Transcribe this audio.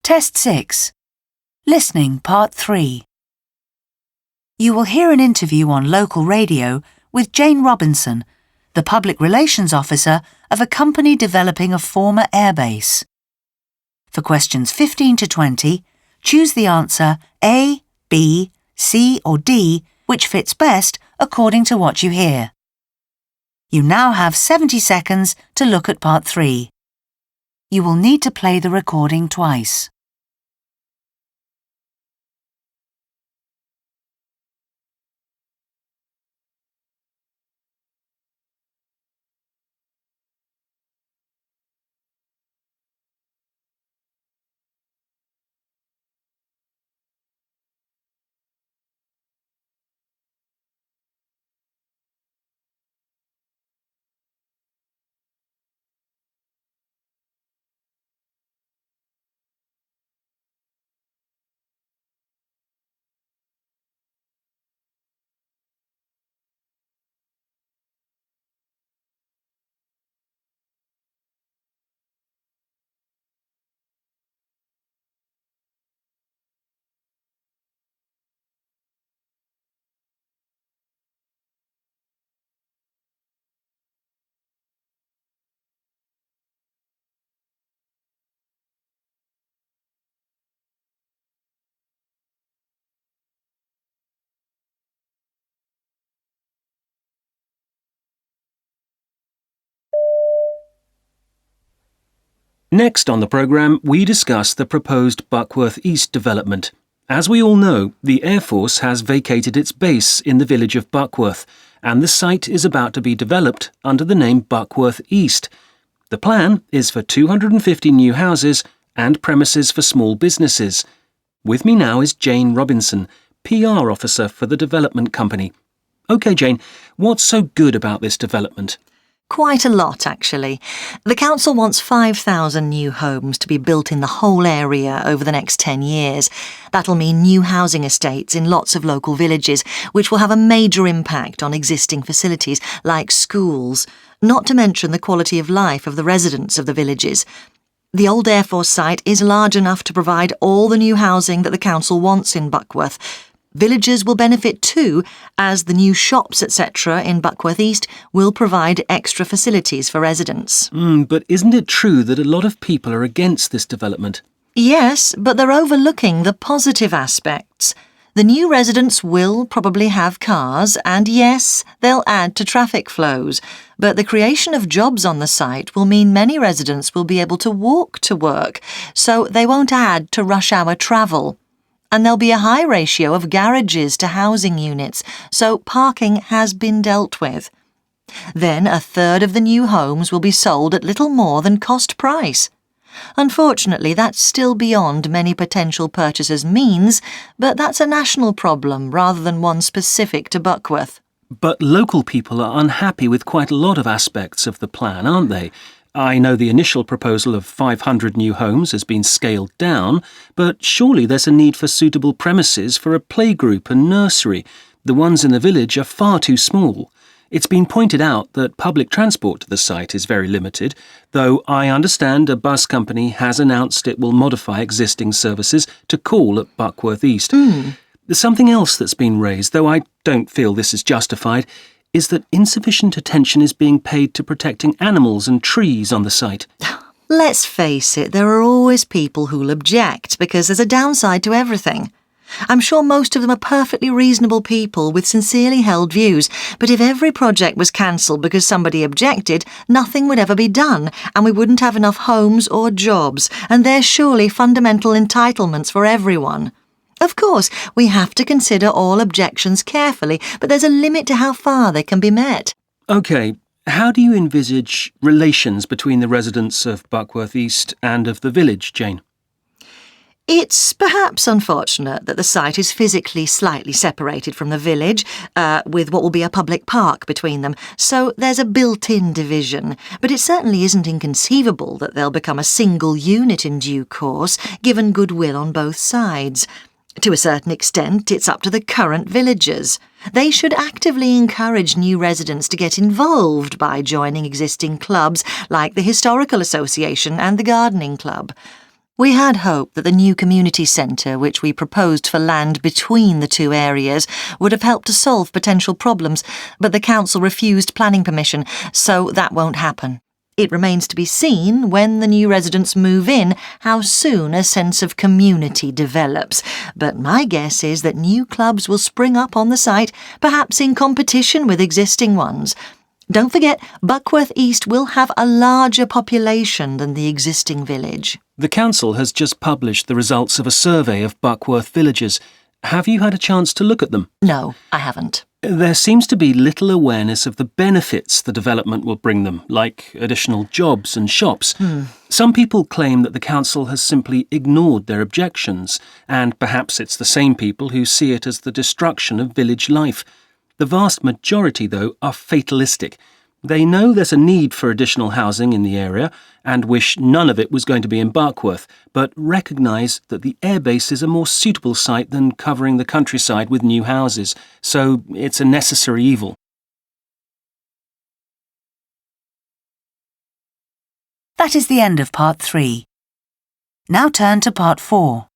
Test 6. Listening Part 3. You will hear an interview on local radio with Jane Robinson, the Public Relations Officer of a company developing a former airbase. For questions 15 to 20, choose the answer A, B, C or D, which fits best according to what you hear. You now have 70 seconds to look at Part 3. You will need to play the recording twice. Next on the programme, we discuss the proposed Buckworth East development. As we all know, the Air Force has vacated its base in the village of Buckworth, and the site is about to be developed under the name Buckworth East. The plan is for 250 new houses and premises for small businesses. With me now is Jane Robinson, PR officer for the development company. OK, Jane, what's so good about this development? Quite a lot, actually. The council wants 5,000 new homes to be built in the whole area over the next 10 years. That'll mean new housing estates in lots of local villages, which will have a major impact on existing facilities like schools, not to mention the quality of life of the residents of the villages. The old Air Force site is large enough to provide all the new housing that the council wants in Buckworth. Villagers will benefit too, as the new shops, etc. in Buckworth East will provide extra facilities for residents. But isn't it true that a lot of people are against this development? Yes, but they're overlooking the positive aspects. The new residents will probably have cars, and yes, they'll add to traffic flows. But the creation of jobs on the site will mean many residents will be able to walk to work, so they won't add to rush hour travel. And there'll be a high ratio of garages to housing units, so parking has been dealt with. Then a third of the new homes will be sold at little more than cost price. Unfortunately, that's still beyond many potential purchasers' means, but that's a national problem rather than one specific to Buckworth. But local people are unhappy with quite a lot of aspects of the plan, aren't they? I know the initial proposal of 500 new homes has been scaled down, but surely there's a need for suitable premises for a playgroup and nursery. The ones in the village are far too small. It's been pointed out that public transport to the site is very limited, though I understand a bus company has announced it will modify existing services to call at Buckworth East. There's something else that's been raised, though I don't feel this is justified, is that insufficient attention is being paid to protecting animals and trees on the site. Let's face it, there are always people who'll object because there's a downside to everything. I'm sure most of them are perfectly reasonable people with sincerely held views, but if every project was cancelled because somebody objected, nothing would ever be done, and we wouldn't have enough homes or jobs, and there's surely fundamental entitlements for everyone. Of course, we have to consider all objections carefully, but there's a limit to how far they can be met. OK, how do you envisage relations between the residents of Buckworth East and of the village, Jane? It's perhaps unfortunate that the site is physically slightly separated from the village, with what will be a public park between them, so there's a built-in division. But it certainly isn't inconceivable that they'll become a single unit in due course, given goodwill on both sides. To a certain extent, it's up to the current villagers. They should actively encourage new residents to get involved by joining existing clubs like the Historical Association and the Gardening Club. We had hoped that the new community centre, which we proposed for land between the two areas, would have helped to solve potential problems, but the council refused planning permission, so that won't happen. It remains to be seen, when the new residents move in, how soon a sense of community develops. But my guess is that new clubs will spring up on the site, perhaps in competition with existing ones. Don't forget, Buckworth East will have a larger population than the existing village. The council has just published the results of a survey of Buckworth villages. Have you had a chance to look at them? No, I haven't. There seems to be little awareness of the benefits the development will bring them, like additional jobs and shops. Some people claim that the council has simply ignored their objections, and perhaps it's the same people who see it as the destruction of village life. The vast majority, though, are fatalistic. They know there's a need for additional housing in the area and wish none of it was going to be in Buckworth, but recognise that the airbase is a more suitable site than covering the countryside with new houses, so it's a necessary evil. That is the end of part 3. Now turn to part 4.